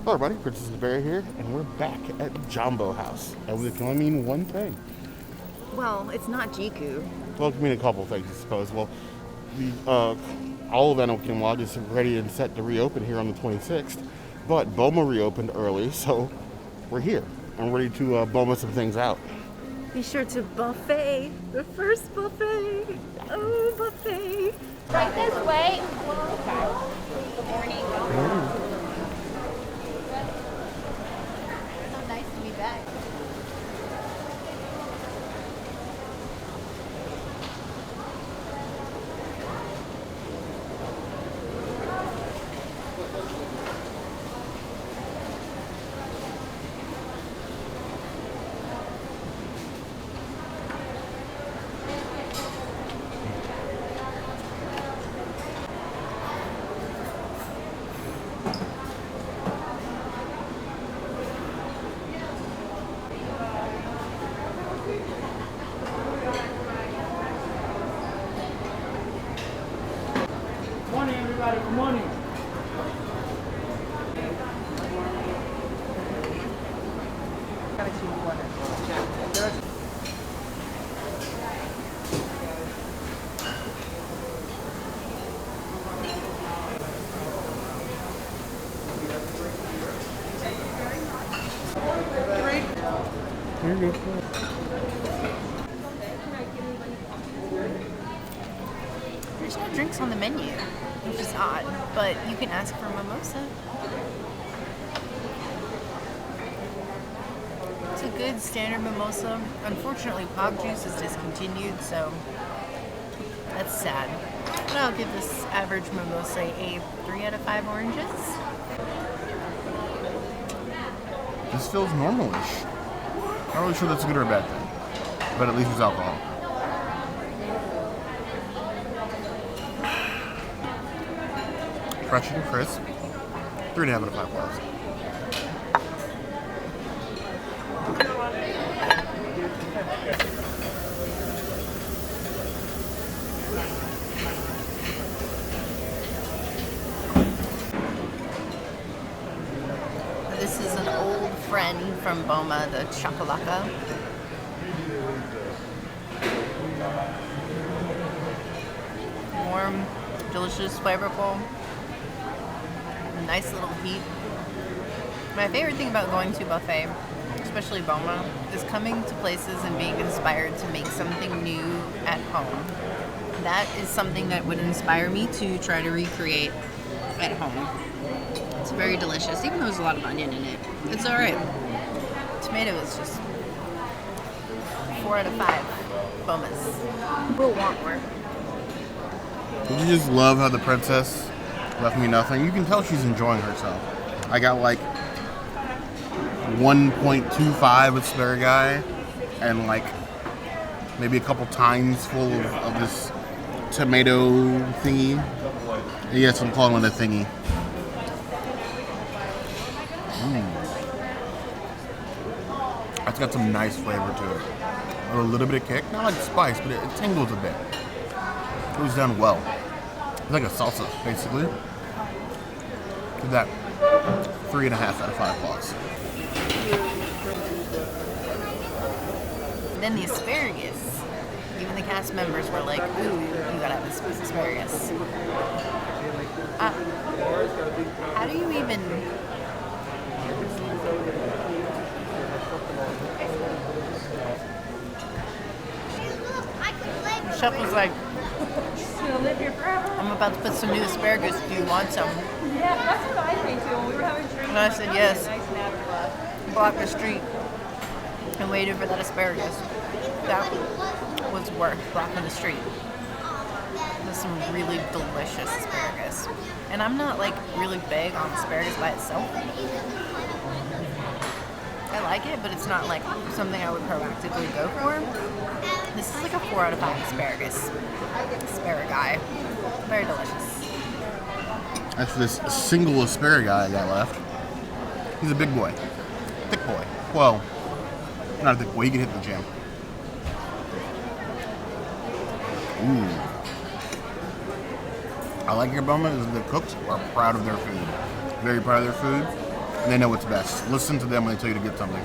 Hello everybody, Princess Barry here, and we're back at Jambo House. And we can only mean one thing. Well, it's not Jiku. Well, it can mean a couple things, I suppose. Well, the all of Enokinwag is ready and set to reopen here on the 26th, but Boma reopened early, so we're here. I'm ready to Boma some things out. Be sure to buffet. The first buffet. Oh, buffet. Right this way. Good morning. Good morning. So nice to be back. Morning, everybody. Good morning. Here you go. There's no drinks on the menu, which is odd, but you can ask for mimosa. It's a good standard mimosa. Unfortunately, pop juice is discontinued, so that's sad. But I'll give this average mimosa a 3 out of 5 oranges. This feels normalish. Not really sure that's a good or a bad thing, but at least it's alcohol. Fresh and crisp. 3.5 out of 5 flowers. This is an old friend from Boma, the Chakalaka. Warm, delicious, flavorful. Nice little heat. My favorite thing about going to a buffet, especially Boma, is coming to places and being inspired to make something new at home. That is something that would inspire me to try to recreate at home. It's very delicious, even though there's a lot of onion in it. It's alright. Tomato is just 4 out of 5 Bomas. We'll want more. Did you just love how the princess left me nothing? You can tell she's enjoying herself. I got like 1.25 asparagus and like maybe a couple tines full of this tomato thingy. Yes, I'm calling it a thingy. It's got some nice flavor to it. A little bit of kick, not like spice, but it tingles a bit. It goes down well. It's like a salsa, basically. Give that 3.5 out of 5 claws. Then the asparagus. Even the cast members were like, ooh, you gotta have this asparagus. How do you even... Chef was like, I'm about to put some new asparagus. Do you want some? Yeah, that's what I think too. When we were having drinks, And I said yes. nice nap left. Blocked the street and waited for that asparagus. That was worth blocking the street. There's some really delicious asparagus. And I'm not like really big on asparagus by itself. I like it, but it's not like something I would proactively go for. This is like a 4 out of 5 asparagus. Asparagus. Very delicious. As for this single asparagus I got left, he's a big boy. Thick boy. Well, not a thick boy, he can hit the gym. Ooh. I like your Boma is the cooks are proud of their food. Very proud of their food. They know what's best. Listen to them when they tell you to get something.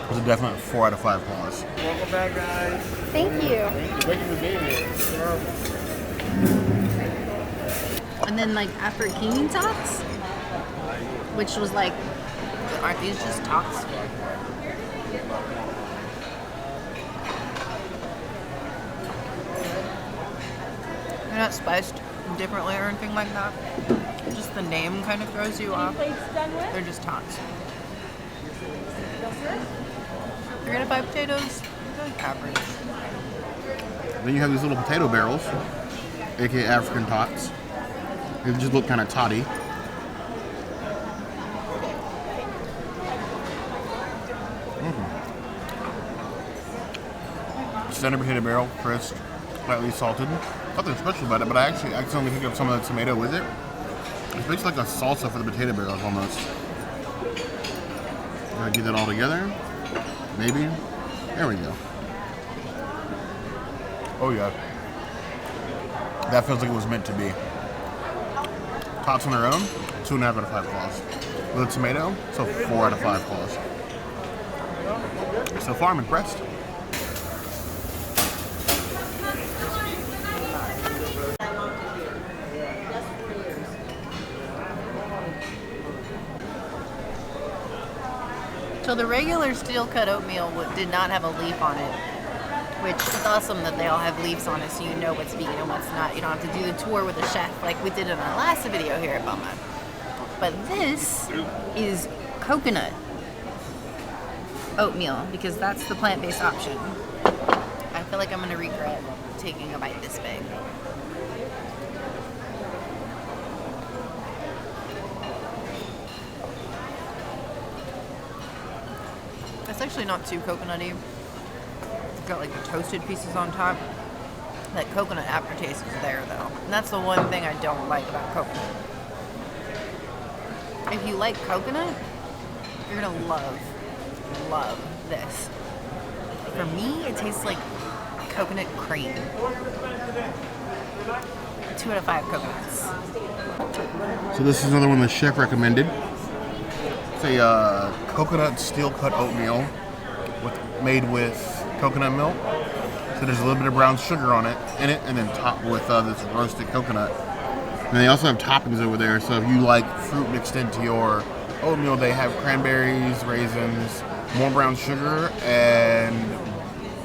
It's a definite 4 out of 5 claws. Welcome back, guys. Thank you. Thank you for being here. And then like Afritude Tots, which was like, aren't these just tots? They're not spiced differently or anything like that. Just the name kind of throws you off. They're just tots. 3 out of 5 potatoes, like average. Then you have these little potato barrels, aka African tots. They just look kind of toddy. Standard potato barrel, crisp, slightly salted. Nothing special about it, but I actually accidentally picked up some of the tomato with it. It's basically like a salsa for the potato barrels almost. Gotta get that all together. Maybe. There we go. Oh yeah. That feels like it was meant to be. Tots on their own, 2.5 out of 5 claws. With a tomato, so 4 out of 5 claws. So far, I'm impressed. So the regular steel cut oatmeal did not have a leaf on it, which is awesome that they all have leaves on it so you know what's vegan and what's not. You don't have to do the tour with a chef like we did in our last video here at Boma. But this is coconut oatmeal because that's the plant-based option. I feel like I'm going to regret taking a bite this big. It's actually not too coconutty. It's got like the toasted pieces on top. That coconut aftertaste is there though. And that's the one thing I don't like about coconut. If you like coconut, you're gonna love this. For me, it tastes like coconut cream. 2 out of 5 coconuts. So this is another one the chef recommended. It's a coconut steel cut oatmeal made with coconut milk. So there's a little bit of brown sugar on it, and then topped with this roasted coconut. And they also have toppings over there. So if you like fruit mixed into your oatmeal, they have cranberries, raisins, more brown sugar, and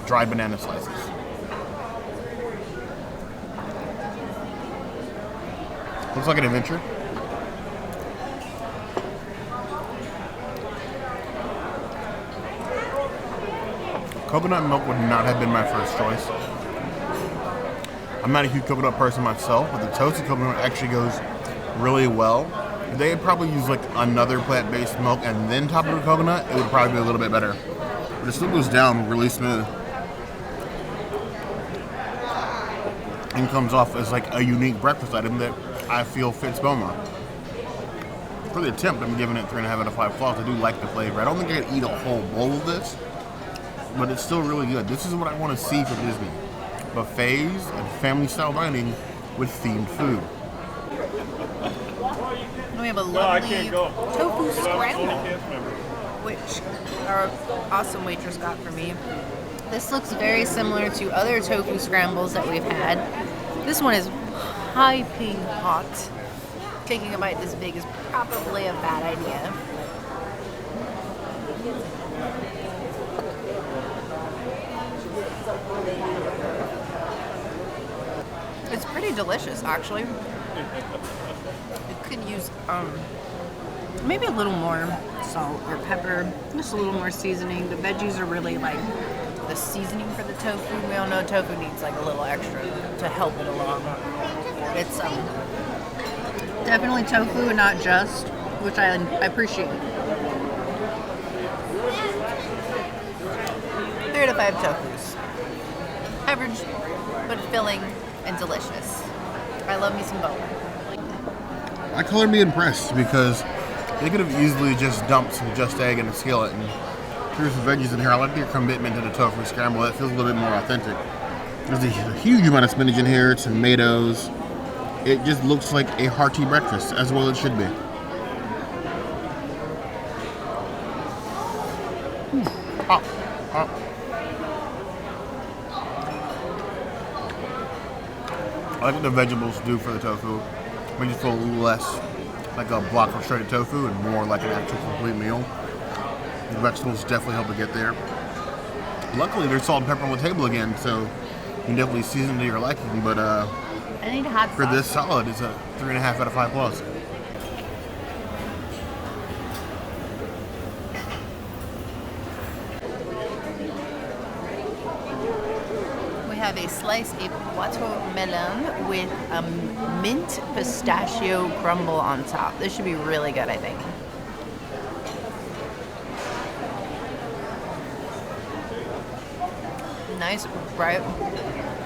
dried banana slices. Looks like an adventure. Coconut milk would not have been my first choice. I'm not a huge coconut person myself, but the toasted coconut actually goes really well. If they had probably used like another plant-based milk and then top it with coconut, it would probably be a little bit better. But it still goes down really smooth. And comes off as like a unique breakfast item that I feel fits Boma. For the attempt, I'm giving it 3.5 out of 5 claws. I do like the flavor. I don't think I could eat a whole bowl of this, but it's still really good. This is what I want to see from Disney. Buffets and family-style dining with themed food. And we have a lovely Tofu Scramble, which our awesome waitress got for me. This looks very similar to other tofu scrambles that we've had. This one is piping hot. Taking a bite this big is probably a bad idea. It's pretty delicious, actually. It could use maybe a little more salt or pepper, just a little more seasoning. The veggies are really like the seasoning for the tofu. We all know tofu needs like a little extra to help it along. It's definitely tofu and not just, which I appreciate. 3 out of 5 tofus. Average, but filling and delicious. I love me some Boma. I color me impressed because they could have easily just dumped some Just Egg in a skillet and threw some veggies in here. I like their commitment to the Tofu Scramble. It feels a little bit more authentic. There's a huge amount of spinach in here, tomatoes, It just looks like a hearty breakfast, as well it should be. Hot, hot. I like what the vegetables do for the tofu. Makes it feel a little less like a block of shredded tofu and more like an actual complete meal. The vegetables definitely help to get there. Luckily, there's salt and pepper on the table again, so you can definitely season to your liking. But I need hot sauce. for this salad, it's a 3.5 out of 5 plus. We have a sliced watermelon with a mint-pistachio crumble on top. This should be really good, I think. Nice, bright,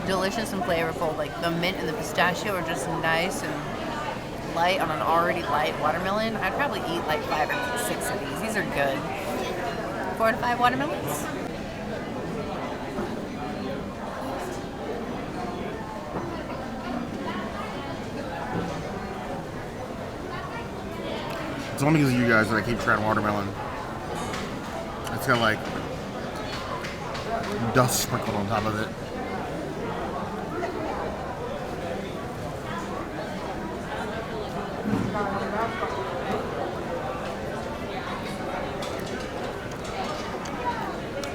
delicious and flavorful. Like the mint and the pistachio are just nice and light on an already light watermelon. I'd probably eat like 5 or 6 of these. These are good. 4 to 5 watermelons. It's only because of you guys that I keep trying watermelon. It's got like dust sprinkled on top of it.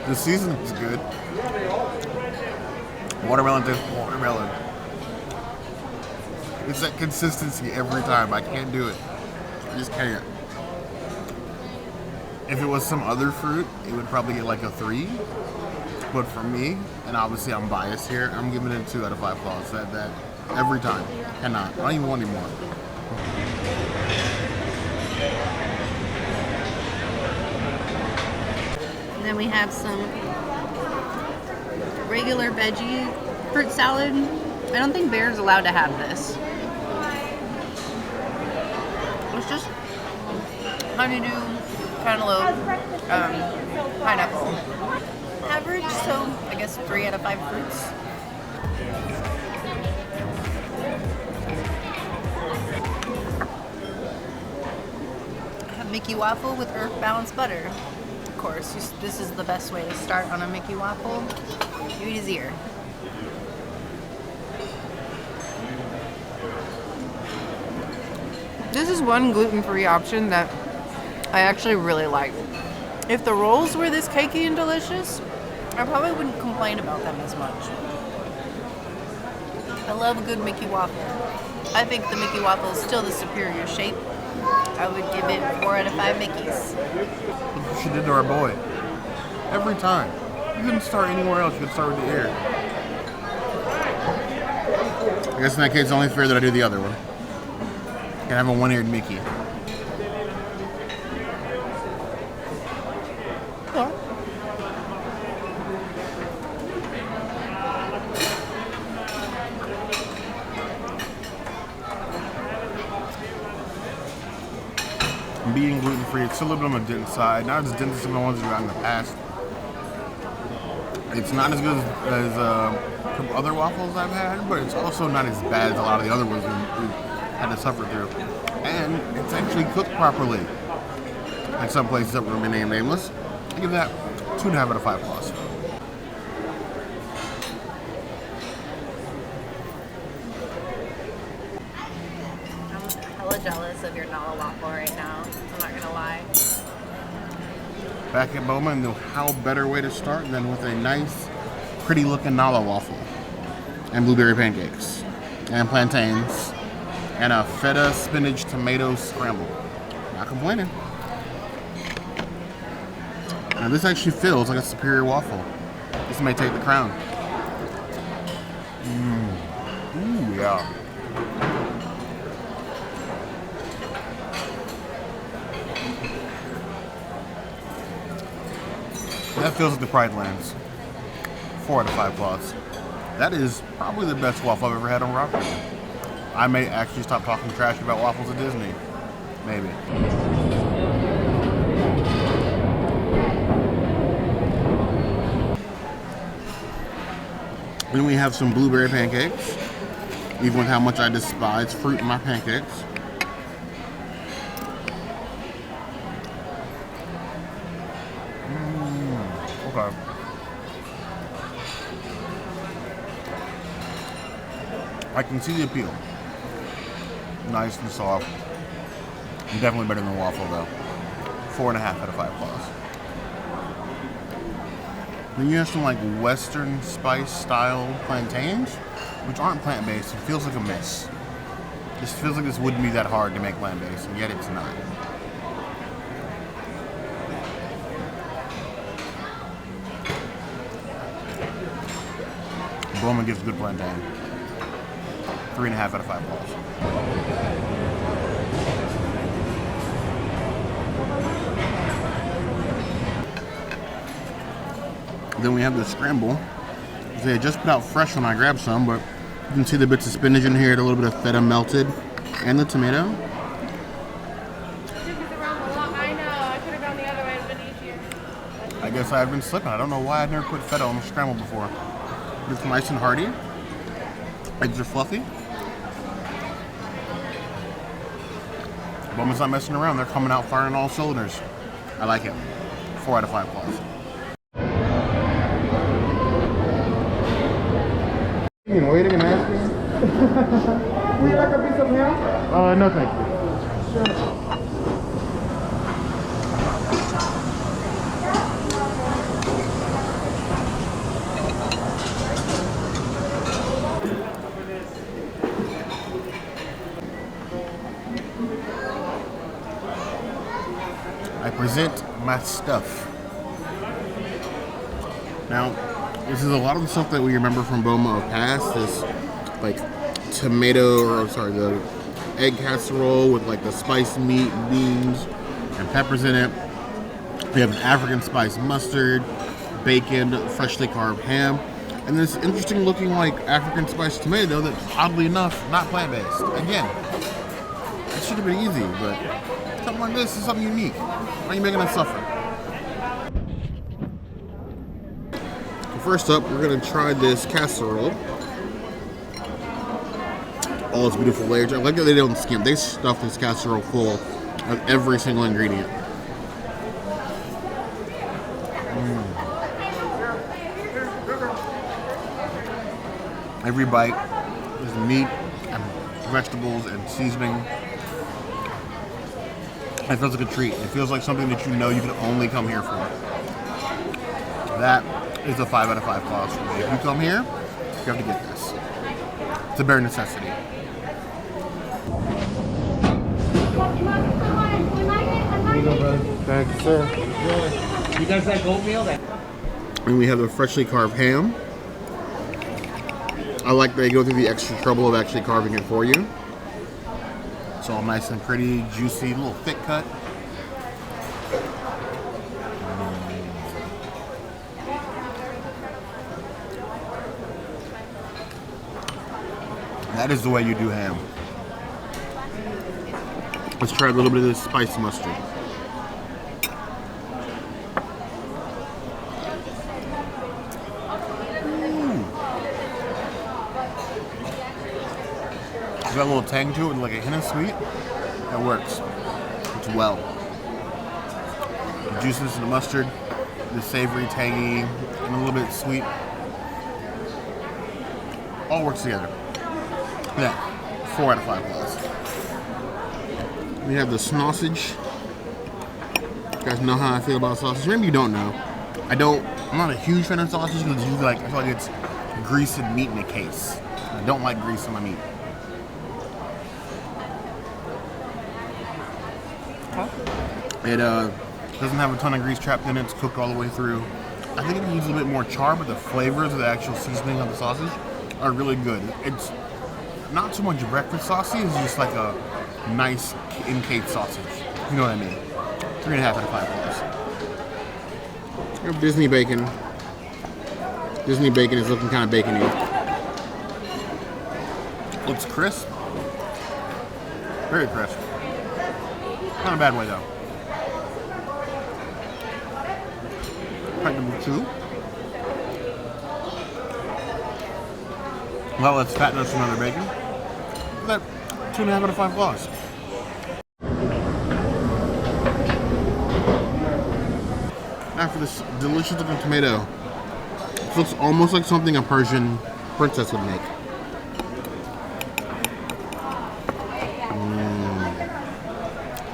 The seasoning's good. Watermelon tastes watermelon. It's that consistency every time. I can't do it. I just can't. If it was some other fruit, it would probably get like a 3. But for me, and obviously I'm biased here, I'm giving it a 2 out of 5 claws. That every time. Cannot. I don't even want any more. And then we have some regular veggie fruit salad. I don't think Bear's allowed to have this. It's just honeydew, cantaloupe, pineapple. Average, so I guess 3 out of 5 fruits. A Mickey waffle with earth balanced butter. Of course, this is the best way to start on a Mickey waffle. You eat his ear. This is one gluten-free option that I actually really like. If the rolls were this cakey and delicious, I probably wouldn't complain about them as much. I love a good Mickey waffle. I think the Mickey waffle is still the superior shape. I would give it 4 out of 5 Mickeys. Look what she did to our boy. Every time. You couldn't start anywhere else. You could start with the ear. I guess in that case, it's only fair that I do the other one. Can have a 1-eared Mickey. Being gluten-free, it's still a little bit on the dense side. Not as dense as some of the ones we've had in the past. It's not as good as other waffles I've had, but it's also not as bad as a lot of the other ones we've had to suffer through. And it's actually cooked properly. At some places that were named nameless. I give that 2.5 out of 5 plus. I'm hella jealous of your Nala waffle right now. I'm not gonna lie. Back at Boma, and how better way to start than with a nice, pretty looking Nala waffle. And blueberry pancakes. And plantains. And a feta spinach tomato scramble. Not complaining. Now this actually feels like a superior waffle. This may take the crown. Ooh, yeah. That feels like the Pride Lands. 4 out of 5 claws. That is probably the best waffle I've ever had on Rock. I may actually stop talking trash about waffles at Disney. Maybe. Then we have some blueberry pancakes. even with how much I despise fruit in my pancakes. Okay. I can see the appeal. Nice and soft. Definitely better than the waffle though. 4.5 out of 5 claws. Then you have some like Western spice style plantains, which aren't plant-based. It feels like a miss. This feels like this wouldn't be that hard to make plant-based, and yet it's not. Boma gives good plantain. 3.5 out of 5 balls. Then we have the scramble. They had just put out fresh when I grabbed some, but you can see the bits of spinach in here, a little bit of feta melted, and the tomato. I know. I could have gone the other way. It's been easier. I guess I've been slipping. I don't know why I've never put feta on the scramble before. It's nice and hearty. Eggs are fluffy. Boma's not messing around. They're coming out firing all cylinders. I like it. 4 out of 5 plus. Waiting and asking. Would you like a piece of ham? No, thank you. Sure. I present my stuff. Now, this is a lot of the stuff that we remember from Boma of past. This like the egg casserole with like the spiced meat, beans, and peppers in it. We have an African spiced mustard, bacon, freshly carved ham, and this interesting looking like African spiced tomato that's oddly enough not plant-based. Again, it should have been easy, but something like this is something unique. Why are you making us suffer? First up, we're going to try this casserole. All its beautiful layers. I like that they don't skim. They stuff this casserole full of every single ingredient. Every bite is meat and vegetables and seasoning. It feels like a treat. It feels like something that you know you can only come here for. That is a 5 out of 5 clause for me. If you come here, you have to get this. It's a bare necessity. Thank you, sir. You guys like oatmeal? And we have the freshly carved ham. I like that they go through the extra trouble of actually carving it for you. It's all nice and pretty, juicy, little thick cut. That is the way you do ham. Let's try a little bit of this spiced mustard. It's got a little tang to it with like a hint of sweet. That works. It's well. The juiciness of the mustard, the savory, tangy, and a little bit sweet. All works together. Yeah, 4 out of 5 plus. We have the sausage. You guys know how I feel about sausage. Maybe you don't know. I'm not a huge fan of sausage because it's usually I feel like it's grease and meat in a case. I don't like grease on my meat. It doesn't have a ton of grease trapped in it. It's cooked all the way through. I think it needs a little bit more char, but the flavors of the actual seasoning of the sausage are really good. It's not so much breakfast sausage, it's just like a nice encased sausage. You know what I mean? 3.5 out of 5 plus. We have Disney bacon. Disney bacon is looking kind of bacony. Looks crisp. Very crisp. Not in a bad way though. Pack number 2. Well, let's fatten us some other bacon. that 2.5 out of 5 claws. After this delicious looking tomato, it looks almost like something a Persian princess would make.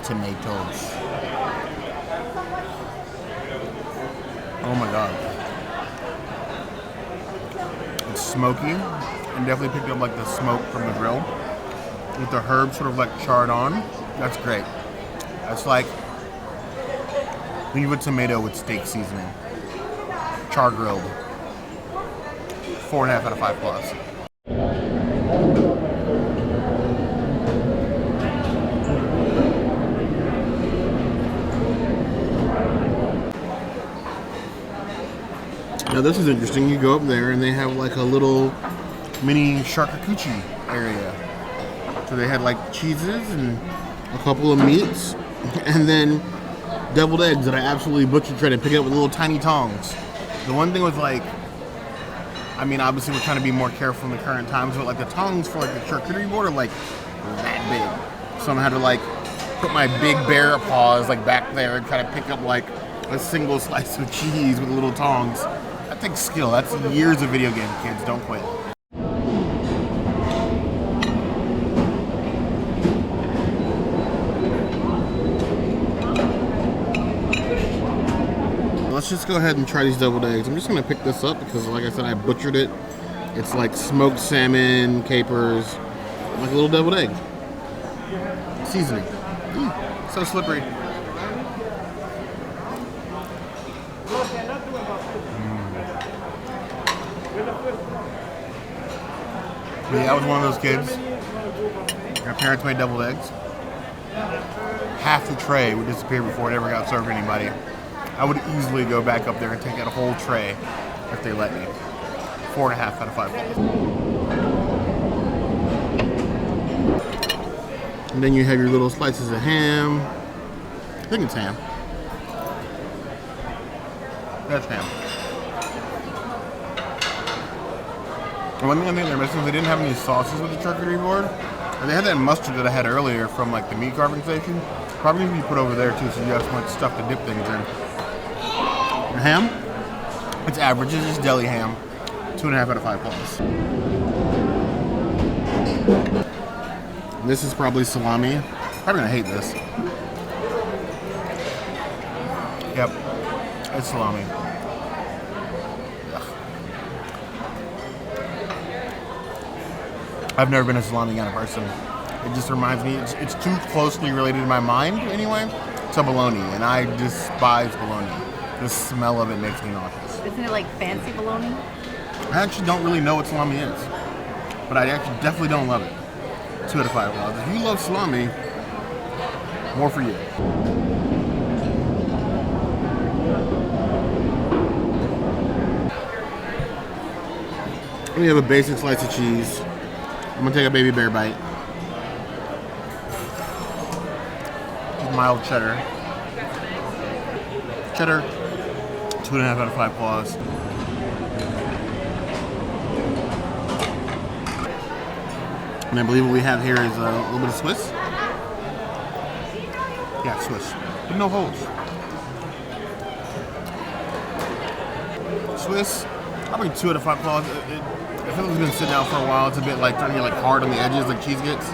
Tomatoes. Oh my god. It's smoky and definitely picked up like the smoke from the grill with the herbs sort of like charred on. That's great. That's like leave a tomato with steak seasoning. Char grilled. 4.5 out of 5 claws. Now this is interesting. You go up there and they have like a little mini charcuterie area. So they had like cheeses and a couple of meats and then deviled eggs that I absolutely butchered, trying to pick up with little tiny tongs. The one thing was like, I mean, obviously we're trying to be more careful in the current times, but like the tongs for like the charcuterie board are like that big. So I had to like put my big bear paws like back there and kind of pick up like a single slice of cheese with little tongs. That takes skill. That's years of video game, kids. Don't quit. Let's just go ahead and try these deviled eggs. I'm just gonna pick this up because, like I said, I butchered it. It's like smoked salmon, capers, like a little deviled egg. Seasoning. So slippery. Yeah, I was one of those kids. My parents made deviled eggs. Half the tray would disappear before it ever got served to anybody. I would easily go back up there and take out a whole tray if they let me. 4.5 out of 5. And then you have your little slices of ham. I think it's ham. That's ham. And one thing I think they're missing is they didn't have any sauces with the charcuterie board. And they had that mustard that I had earlier from like the meat carving station. Probably need to be put over there too, so you have so much stuff to dip things in. And ham, it's average. It's just deli ham. 2.5 out of 5 claws. This is probably salami. Probably gonna hate this. Yep, it's salami. I've never been a salami kind of person. It just reminds me, it's too closely related in my mind, anyway, to bologna, and I despise bologna. The smell of it makes me nauseous. Isn't it like fancy bologna? I actually don't really know what salami is, but I actually definitely don't love it. 2 out of 5 claws. If you love salami, more for you. We have a basic slice of cheese. I'm gonna take a baby bear bite. Mild cheddar. Cheddar, 2.5 out of 5 claws. And I believe what we have here is a little bit of Swiss. Yeah, Swiss, but no holes. Swiss, probably 2 out of 5 claws. I feel like it's been sitting out for a while. It's a bit like starting to get like hard on the edges, like cheese gets.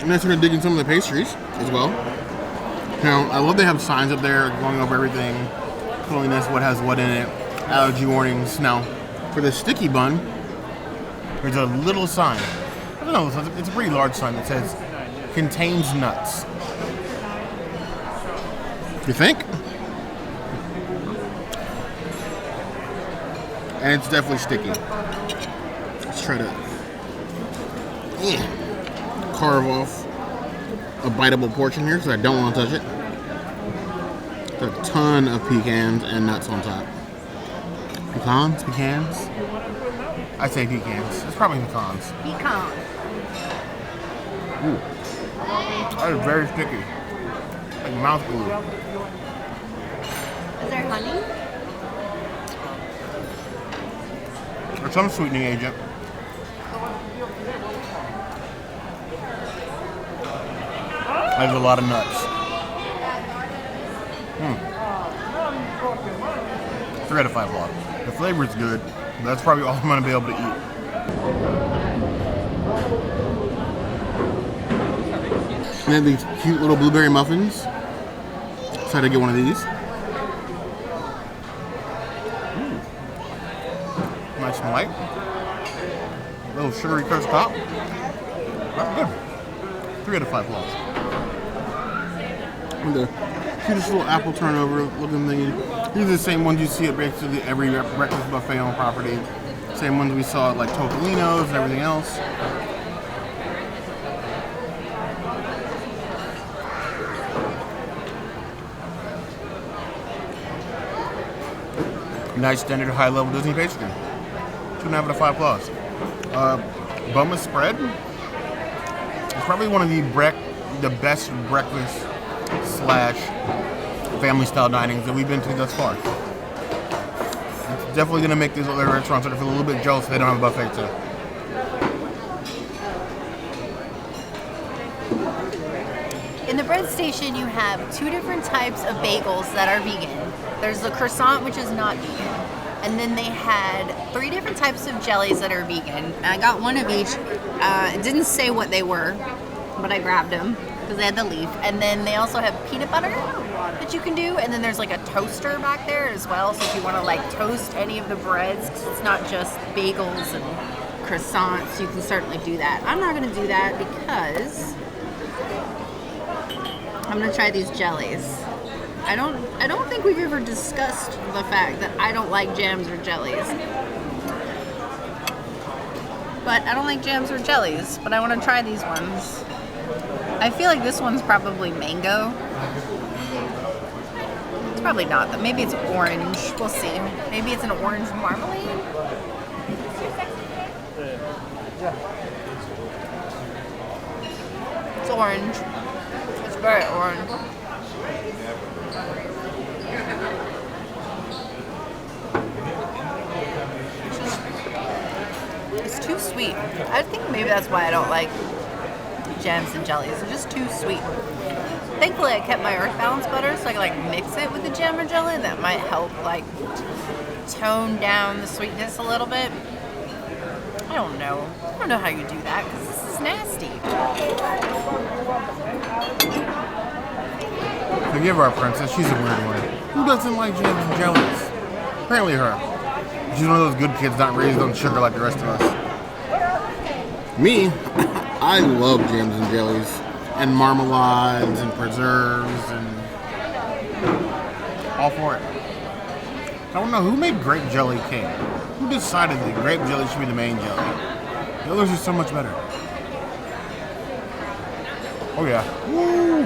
And I started digging some of the pastries as well. Now, I love they have signs up there going over everything, cleanliness, what has what in it, allergy warnings. Now, for the sticky bun, there's a little sign. I don't know, it's a pretty large sign that says, contains nuts. You think? And it's definitely sticky. Let's try to carve off a biteable portion here because I don't want to touch it. There's a ton of pecans and nuts on top. Pecans? Pecans? I say pecans. It's probably pecans. Pecan. Ooh. That is very sticky. Like mouth glue. Is there honey? Or some sweetening agent. There's a lot of nuts. 3 out of 5 log. The flavor is good. That's probably all I'm going to be able to eat. And then these cute little blueberry muffins. Excited to get one of these. Nice and light. A little sugary crust top. That's good. 3 out of 5 logs. And the cutest little apple turnover looking thing. These are the same ones you see at basically every breakfast buffet on property. Same ones we saw at like Topolino's and everything else. Nice standard high level Disney pastry. 2.5 out of 5 claws. Boma spread. It's probably one of the best breakfast / family style dinings that we've been to thus far. It's definitely gonna make these other restaurants sort of feel a little bit jealous they don't have a buffet too. In the bread station, you have 2 different types of bagels that are vegan. There's the croissant, which is not vegan. And then they had 3 different types of jellies that are vegan. I got one of each. It didn't say what they were, but I grabbed them because they had the leaf. And then they also have peanut butter that you can do. And then there's like a toaster back there as well. So if you want to like toast any of the breads, 'cause it's not just bagels and croissants, you can certainly do that. I'm not going to do that because I'm going to try these jellies. I don't think we've ever discussed the fact that I don't like jams or jellies. But I don't like jams or jellies, but I want to try these ones. I feel like this one's probably mango. It's probably not, though. Maybe it's orange. We'll see. Maybe it's an orange marmalade? It's orange. It's very orange. It's too sweet. I think maybe that's why I don't like jams and jellies. They're just too sweet. Thankfully, I kept my earth balance butter so I could like mix it with the jam or jelly. That might help like tone down the sweetness a little bit. I don't know. I don't know how you do that because this is nasty. Forgive our princess, she's a weird one. Who doesn't like jams and jellies? Apparently her. She's one of those good kids not raised on sugar like the rest of us. Me, I love jams and jellies, and marmalades, and preserves, and all for it. I don't know, who made grape jelly king? Who decided that grape jelly should be the main jelly? The others are so much better. Oh yeah. Woo!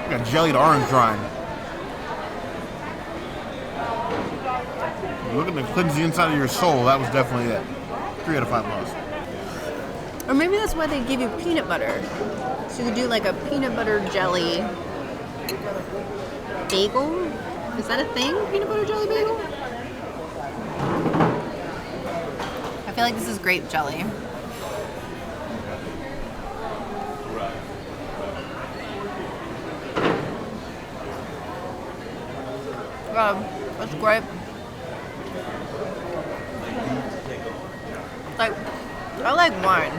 We got jellied orange rind. Look at the cleanse the inside of your soul. That was definitely it. 3 out of 5 lows. Or maybe that's why they give you peanut butter. So you could do like a peanut butter jelly bagel. Is that a thing? Peanut butter jelly bagel? I feel like this is grape jelly. That's grape. Like, I like wine.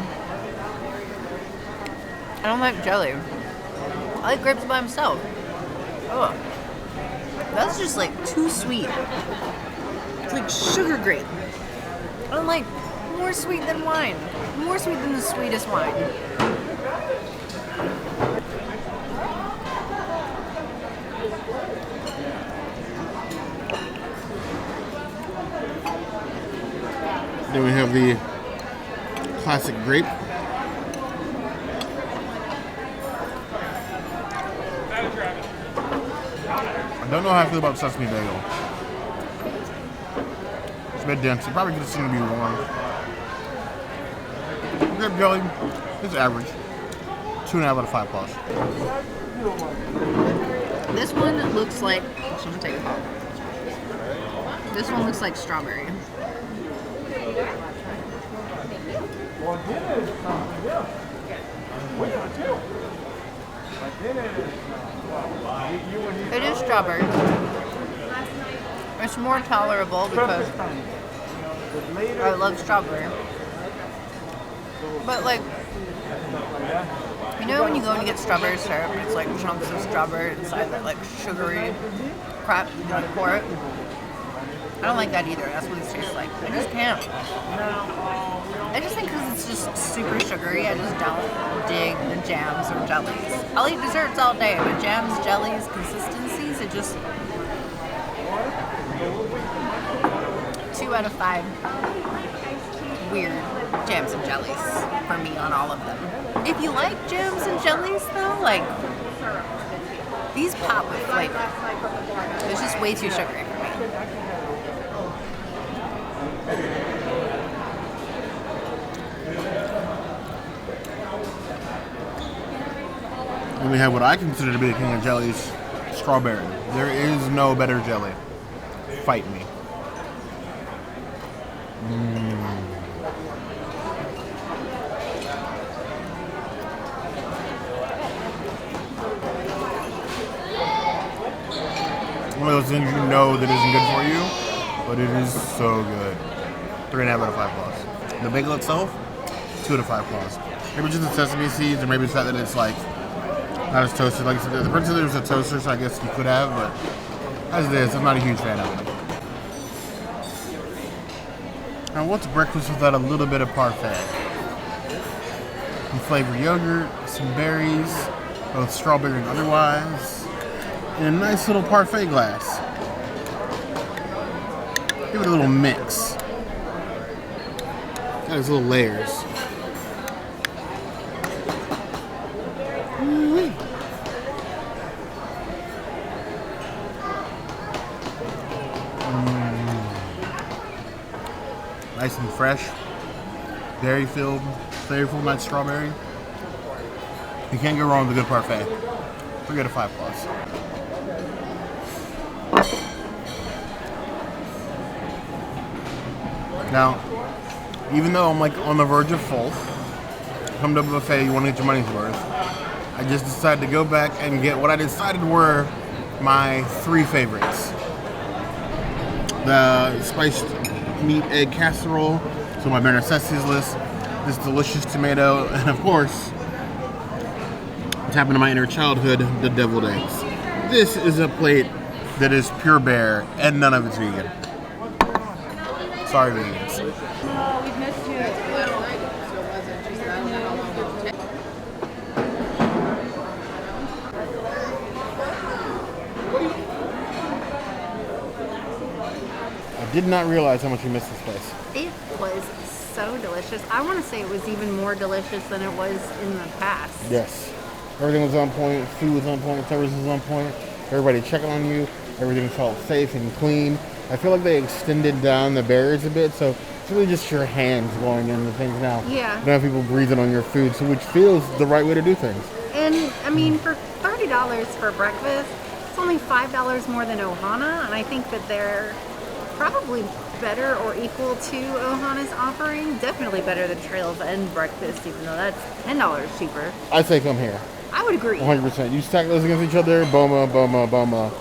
I don't like jelly. I like grapes by himself. Oh, that's just like too sweet. It's like sugar grape. I don't like more sweet than wine. More sweet than the sweetest wine. Then we have the classic grape. I don't know how I feel about sesame bagel. a bit dense. You probably could have seen it be warm. Grape jelly is average. 2.5 out of 5 plus. This one looks like, I'm gonna take a pop. This one looks like strawberry. It is strawberry. It's more tolerable because I love strawberry. But like, you know when you go and get strawberry syrup and it's like chunks of strawberry inside that like sugary crap you gotta pour it? I don't like that either. That's what it tastes like. I just can't. I just think because it's just super sugary, I just don't dig the jams or jellies. I'll eat desserts all day, but jams, jellies, consistencies, it just... 2 out of 5 weird jams and jellies for me on all of them. If you like jams and jellies though, like, these pop with flavor. It's just way too sugary for me. And we have what I consider to be the king of jellies, strawberry. There is no better jelly. Fight me. One of those things you know that isn't good for you, but it is so good. 3.5 out of 5 plus. The bagel itself, 2 out of 5 plus. Maybe just the sesame seeds, or maybe it's the fact that it's like not as toasted. Like I said, the principle there's a toaster, so I guess you could have, but as it is, I'm not a huge fan of it. Now, what's breakfast without a little bit of parfait? Some flavored yogurt, some berries, both strawberry and otherwise, in a nice little parfait glass. Give it a little mix. Got its little layers. Nice and fresh, berry filled, flavorful nice strawberry. You can't go wrong with a good parfait. 3 out of 5 plus. Now, even though I'm like on the verge of full, come to a buffet, you want to get your money's worth. I just decided to go back and get what I decided were my 3 favorites. The spiced meat egg casserole, so my bare necessities list, this delicious tomato, and of course, tapping into my inner childhood, the deviled eggs. This is a plate that is pure bear, and none of it's vegan. Sorry, vegans. No, we've missed you. I did not realize how much we missed this place. It was so delicious. I want to say it was even more delicious than it was in the past. Yes. Everything was on point, food was on point, service was on point, everybody checking on you, everything felt safe and clean. I feel like they extended down the barriers a bit, so it's really just your hands going into things now. Yeah. You don't have people breathing on your food, so which feels the right way to do things. And I mean, for $30 for breakfast, it's only $5 more than Ohana, and I think that they're probably better or equal to Ohana's offering. Definitely better than Trails and breakfast, even though that's $10 cheaper. I'd say come here. I would agree. 100%. You stack those against each other, Boma, Boma, Boma,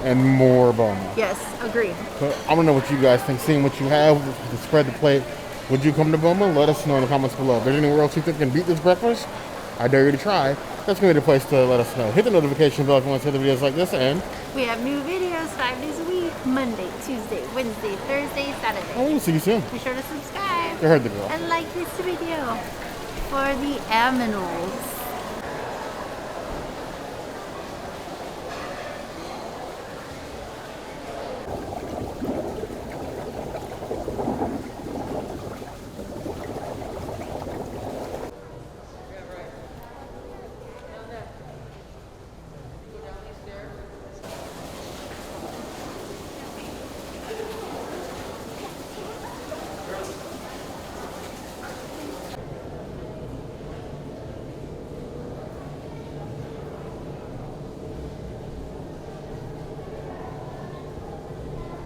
and more Boma. Yes, agreed. But I want to know what you guys think. Seeing what you have, to spread the plate. Would you come to Boma? Let us know in the comments below. If there's anywhere else you think can beat this breakfast, I dare you to try. That's going to be the place to let us know. Hit the notification bell if you want to see the videos like this, and We have new videos 5 days a week. Monday, Tuesday, Wednesday, Thursday, Saturday. we'll see you soon. Be sure to subscribe You heard the girl. and like this video for the aminals.